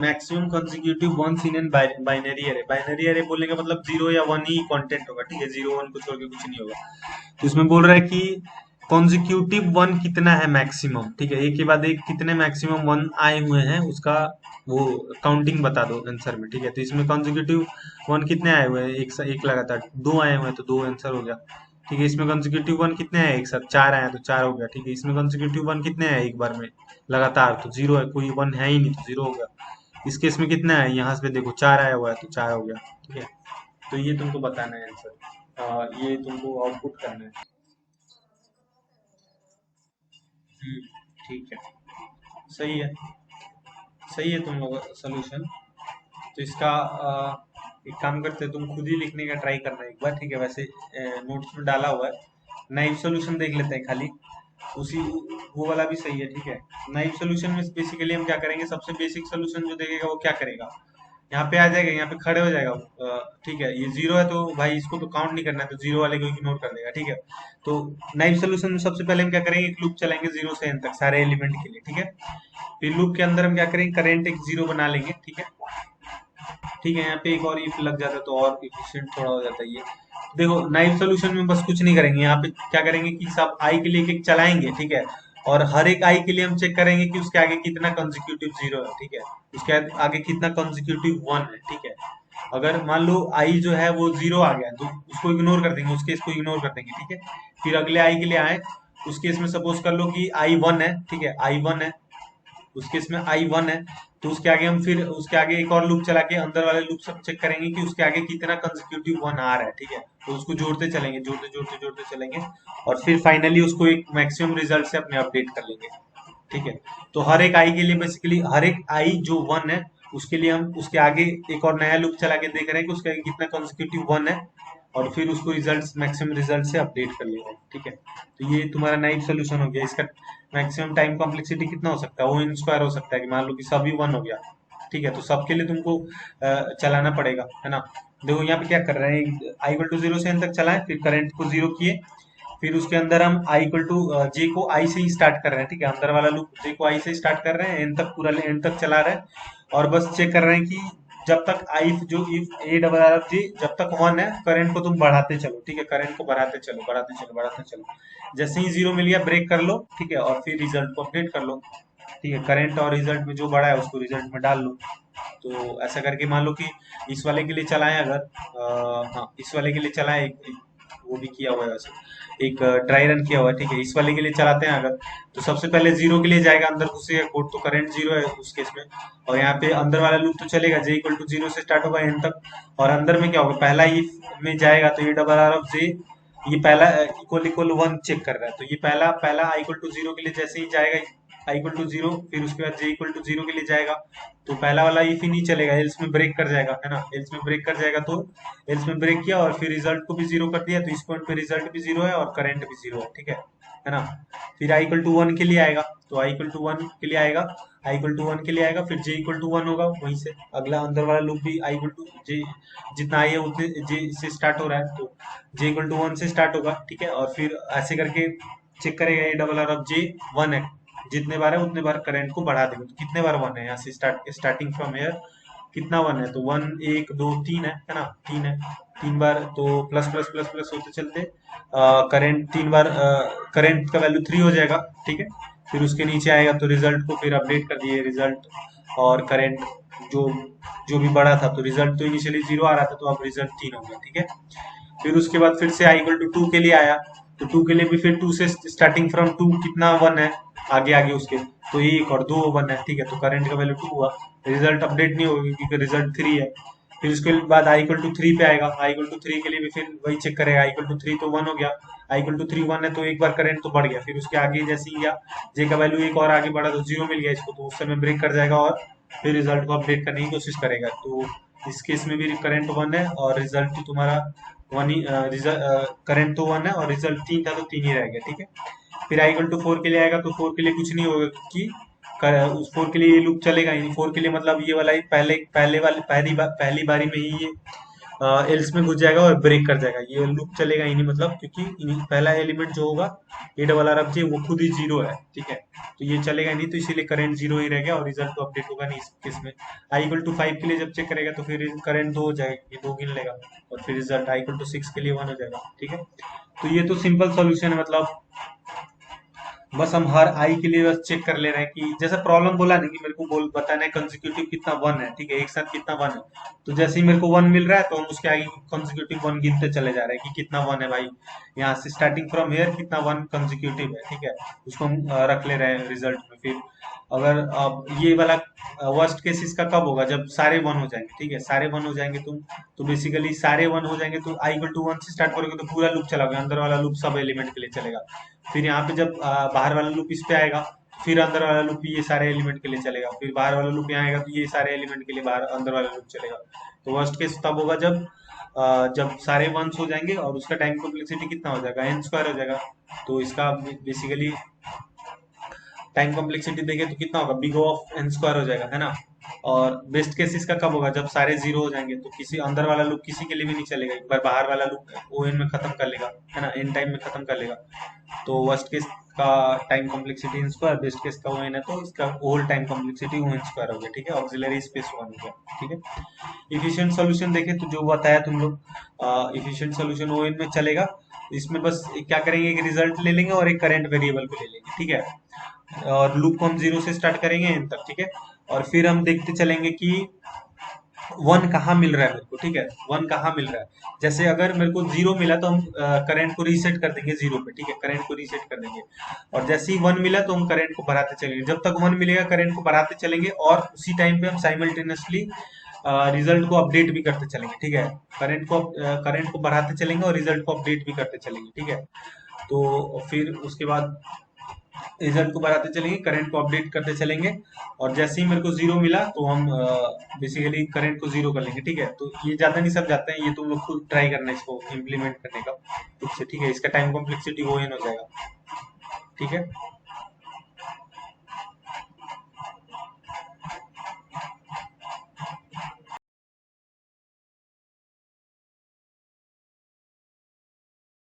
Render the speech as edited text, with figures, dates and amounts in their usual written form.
Maximum consecutive ones in an binary array. Binary array बोलने का मतलब जीरो या वन ही कंटेंट होगा, ठीक है, जीरो वन को छोड़ के कुछ नहीं होगा। तो इसमें बोल रहा है कि कॉन्जिक्यूटिव वन कितना है मैक्सिमम, ठीक है, एक के बाद एक कितने मैक्सिमम वन आए हुए हैं उसका वो काउंटिंग बता दो आंसर में, ठीक है। तो इसमें कॉन्जिक्यूटिव वन कितने आए हुए हैं, एक लगातार दो आए हुए हैं तो दो आंसर हो गया, ठीक है। इसमें कॉन्जिक्यूटिव वन कितने हैं, एक साथ चार आए हैं तो चार हो गया, ठीक है। इसमें कॉन्जिक्यूटिव वन कितने हैं एक बार में लगातार, तो जीरो है, कोई वन है ही नहीं तो जीरो हो गया। इस केस में कितना है, यहाँ पे देखो चार आया हुआ है तो चार हो गया, ठीक है। तो ये तुमको बताना है आंसर, ये तुमको आउटपुट करना है। ठीक है, सही है, सही है तुम लोग सोल्यूशन। तो इसका एक काम करते हैं, तुम खुद ही लिखने का ट्राई करना एक बार, ठीक है। वैसे नोट्स में डाला हुआ है, नाइव सोल्यूशन देख लेते हैं खाली, उसी वो वाला भी सही है, ठीक है। नाइव सोल्यूशन में बेसिकली हम क्या करेंगे, सबसे बेसिक सोल्यूशन जो देखेगा वो क्या करेगा, यहाँ पे आ जाएगा, यहाँ पे खड़े हो जाएगा, ठीक है। ये जीरो है तो भाई इसको तो काउंट नहीं करना है, तो जीरो वाले को इग्नोर कर देगा, ठीक है। तो नाइव सोल्यूशन में सबसे पहले हम क्या करेंगे, एक लूप चलाएंगे जीरो से एन तक सारे एलिमेंट के लिए, ठीक है। फिर लूप के अंदर हम क्या करेंगे, करेंट एक जीरो बना लेंगे, ठीक है, ठीक है। यहाँ पे एक और इफ लग जाता है तो और इफिशिएंट थोड़ा हो जाता है ये। देखो नाइव सोल्यूशन में बस कुछ नहीं करेंगे, यहाँ पे क्या करेंगे कि सब आई के लिए एक एक चलाएंगे, ठीक है। और हर एक आई के लिए हम चेक करेंगे कि उसके आगे कितना कंसेक्यूटिव जीरो है, ठीक है, उसके आगे कितना कंसेक्यूटिव वन है, ठीक है। अगर मान लो आई जो है वो जीरो आ गया तो उसको इग्नोर कर देंगे, उस केस को इग्नोर कर देंगे, ठीक है। फिर अगले आई के लिए आए, उस केस में सपोज कर लो कि आई वन है, ठीक है, आई वन है, उस केस में आई वन है, तो उसके आगे हम फिर उसके आगे एक और लूप चला के अंदर वाले लूप सब चेक करेंगे कि उसके आगे कितना कंसेक्यूटिव वन आ रहा है, ठीक है। तो उसको जोड़ते चलेंगे, जोड़ते जोड़ते जोड़ते चलेंगे, और फिर फाइनली उसको एक मैक्सिमम रिजल्ट से अपने अपडेट कर लेंगे, ठीक है। तो हर एक आई के लिए बेसिकली हर एक आई जो वन है उसके लिए हम उसके आगे एक और नया लूप चला के देख रहे हैं कि उसके आगे कितना कंसेक्यूटिव वन है, और फिर उसको रिजल्ट मैक्सिमम रिजल्ट से अपडेट कर लेंगे, ठीक है। तो ये तुम्हारा नाइव सोल्यूशन हो गया। इसका मैक्सिमम टाइम कॉम्प्लेक्सिटी कितना हो सकता है, ओ इन स्क्वायर हो सकता है, कि मान लो कि सभी वन हो गया, ठीक है। तो सबके लिए तुमको चलाना पड़ेगा, है ना। देखो यहाँ पे क्या कर रहे हैं, आई इक्वल टू जीरो से एन तक चलाएं, फिर करंट को जीरो किए, फिर उसके अंदर हम आई इक्वल टू जे को आई से ही स्टार्ट कर रहे हैं, ठीक है। अंदर वाला लूप जे को आई से स्टार्ट कर रहे हैं, एन तक पूरा एंड तक चला रहे हैं, और बस चेक कर रहे हैं कि जब तक आई जो if A double R G जब तक वन है, करंट को तुम बढ़ाते चलो, ठीक है, करंट को बढ़ाते चलो बढ़ाते चलो बढ़ाते चलो। जैसे ही जीरो मिल गया ब्रेक कर लो, ठीक है, और फिर रिजल्ट को अपडेट कर लो, ठीक है। करंट और रिजल्ट में जो बड़ा है उसको रिजल्ट में डाल लो। तो ऐसा करके मान लो कि इस वाले के लिए चलाएं, अगर हाँ इस वाले के लिए चलाएं, वो भी किया हुआ है वैसे, एक ड्राई रन किया हुआ है, ठीक है। इस वाले के लिए चलाते हैं अगर, तो सबसे पहले जीरो के लिए जाएगा, अंदर घुसेगा कोड, तो करंट जीरो है उस केस में, और यहाँ पे अंदर वाला लूप तो चलेगा, जे इक्वल टू जीरो से स्टार्ट होगा एन तक, और अंदर में क्या होगा, पहला इफ में जाएगा तो ये डबल आर ऑफ जे, ये पहला इक्वल इक्वल वन चेक कर रहा है, तो ये पहला पहला आई इक्वल टू जीरो के लिए जैसे ही जाएगा आई इक्वल टू जीरो, फिर उसके बाद जे इक्वल टू जीरो के लिए जाएगा, तो पहला वाला इफ ही नहीं चलेगा, एल्स में ब्रेक कर जाएगा, है ना, एल्स में ब्रेक कर जाएगा, तो एल्स में ब्रेक किया और फिर रिजल्ट को भी जीरो कर दिया, तो इस पॉइंट पे रिजल्ट भी जीरो है और करंट भी जीरो है, ठीक है ना। फिर आई इक्वल टू वन के लिए आएगा, तो आई इक्वल टू वन के लिए आएगा, आई इक्वल टू वन के लिए आएगा, फिर जे इक्वल टू वन होगा, वहीं से अगला अंदर वाला लूप भी आई इक्वल टू जे, जितना आई है उतने जे से स्टार्ट हो रहा है, तो जे इक्वल टू वन से स्टार्ट होगा, ठीक है। और फिर ऐसे करके चेक करेगा ये double R of J one है, जितने बार है उतने बार करंट को बढ़ा देंगे, तो कितने बार वन है, यहाँ से स्टार्टिंग फ्रॉम हेयर कितना वन है, तो वन एक दो तीन है ना, तीन है, तीन बार, तो प्लस प्लस प्लस प्लस होते चलते करंट तीन बार करंट का वैल्यू थ्री हो जाएगा, ठीक है। फिर उसके नीचे आएगा तो रिजल्ट को फिर अपडेट कर दिए, रिजल्ट और करंट जो जो भी बड़ा था, तो रिजल्ट तो इनिशियली जीरो आ रहा था, तो अब रिजल्ट तीन हो गया, ठीक है। फिर उसके बाद फिर से आई इक्वल टू टू के लिए आया, तो टू के लिए भी फिर टू से स्टार्टिंग फ्रॉम टू कितना वन है, आगे आगे उसके, तो एक और दो वन है, ठीक है। तो करंट का वैल्यू टू हुआ, रिजल्ट अपडेट नहीं होगी क्योंकि रिजल्ट थ्री है। फिर उसके बाद आई इक्वल टू थ्री पे आएगा, आई इक्वल टू थ्री के लिए भी फिर वही चेक करेगा, आई इक्वल टू थ्री तो वन हो गया, I equal to three one है, तो एक बार करंट तो बढ़ गया, फिर उसके आगे जैसे ही गया जे का वैल्यू एक और आगे बढ़ा तो जीरो मिल गया इसको, तो उस समय ब्रेक कर जाएगा और फिर रिजल्ट को अपडेट करने की कोशिश करेगा। तो इस केस में भी करंट वन है और रिजल्ट तो तुम्हारा वन ही, करंट तो वन है और रिजल्ट तीन था तो तीन ही रह गया, ठीक है। फिर आई इक्वल टू फोर के लिए आएगा, तो फोर के लिए कुछ नहीं होगा क्योंकि उस फोर के लिए ये लूप चलेगा ही नहीं, फोर के लिए मतलब ये वाला ही पहले पहले वाले पहली बारी में ही ये एल्स में घुस जाएगा और ब्रेक कर जाएगा, ये लूप चलेगा ही नहीं, मतलब क्योंकि पहला एलिमेंट जो होगा ए डबल आर एफ जे वो खुद ही जीरो है, ठीक है, तो ये चलेगा नहीं, तो इसीलिए करंट जीरो ही रह गया और रिजल्ट तो अपडेट होगा नहीं इस केस में। आई इक्वल टू 5 के लिए जब चेक करेगा तो फिर करंट 2 हो जाएगा, ये 2 गिन लेगा, और फिर रिजल्ट आई इक्वल टू 6 के लिए 1 हो जाएगा, ठीक है। तो ये तो सिंपल सॉल्यूशन है, मतलब बस हम हर आई के लिए बस चेक कर ले रहे हैं कि जैसे प्रॉब्लम बोला नहीं कि मेरे को बोल बताना है कंसेक्यूटिव कितना 1 है, ठीक है, एक साथ कितना 1 है, तो जैसे ही मेरे को 1 मिल रहा है तो हम उसके आगे कंसेक्यूटिव 1 गिनते चले जा रहे हैं कि कितना 1 है भाई, यहाँ से स्टार्टिंग फ्रॉम हेयर कितना 1 कंसेक्यूटिव है, ठीक है, उसको हम रख ले रहे हैं रिजल्ट में। फिर अगर अब ये वाला वर्स्ट केस इसका कब होगा, जब सारे 1 हो जाएंगे, ठीक है, सारे 1 हो जाएंगे तो बेसिकली सारे 1 हो जाएंगे तो आई इक्वल टू 1 से स्टार्ट करोगे तो पूरा लूप चलाओगे, अंदर वाला लूप सब एलिमेंट के लिए चलेगा। फिर यहाँ पे जब बाहर वाला लूप इस पे आएगा, फिर अंदर वाला लूप ये सारे एलिमेंट के लिए चलेगा, फिर बाहर वाला लूप यहाँ आएगा तो ये सारे एलिमेंट के लिए बाहर अंदर वाला लूप चलेगा। तो वर्स्ट केस तब होगा जब सारे वंस हो जाएंगे और उसका टाइम कॉम्प्लेक्सिटी कितना हो जाएगा, एन स्क्वायर हो जाएगा। तो इसका बेसिकली टाइम कॉम्प्लेक्सिटी देखे तो कितना होगा, बिग ऑफ एन स्क्वायर हो जाएगा, है ना। और बेस्ट केस इसका कब होगा, जब सारे जीरो हो जाएंगे तो किसी अंदर वाला लूप किसी के लिए भी नहीं चलेगा, एक बार बाहर वाला लूप ओ एन में खत्म कर लेगा, है ना, एन टाइम में खत्म कर लेगा। तो वर्स्ट केस का time complexity N square, best case का ओ एन है तो इसका whole time complexity O N square हो गया, ठीक है, ऑक्सिलरी स्पेस 1 हो गया, ठीक है। इफिशिएंट सॉल्यूशन देखें तो जो बताया तुम लोग, इफिशिएंट सॉल्यूशन ओ एन में चलेगा, इसमें बस क्या करेंगे, एक रिजल्ट ले लेंगे और एक करंट वेरिएबल को ले लेंगे, ठीक है, और लूप को हम जीरो से स्टार्ट करेंगे एन तक, ठीक है, और फिर हम देखते चलेंगे कि 1 कहाँ मिल रहा है मेरे को, ठीक है, 1 कहाँ मिल रहा है। जैसे अगर मेरे को 0 मिला तो हम करंट को रीसेट कर देंगे 0 पे, ठीक है, करंट को रीसेट कर देंगे, और जैसे ही 1 मिला तो हम करंट को बढ़ाते चलेंगे, जब तक 1 मिलेगा करंट को बढ़ाते चलेंगे, और उसी टाइम पे हम साइमल्टेनियसली रिजल्ट को अपडेट भी करते चलेंगे, ठीक है, करंट को बढ़ाते चलेंगे और रिजल्ट को अपडेट भी करते चलेंगे, ठीक है। तो फिर उसके बाद रिजल्ट को बढ़ाते चलेंगे, करंट को अपडेट करते चलेंगे, और जैसे ही मेरे को 0 मिला तो हम बेसिकली करंट को 0 कर लेंगे, ठीक है। तो ये ज्यादा नहीं सब जाते हैं, ये तुम लोग खुद ट्राई करना है इसको इम्प्लीमेंट करने का खुद से, ठीक है, इसका टाइम कॉम्प्लेक्सिटी वो एन हो जाएगा, ठीक है।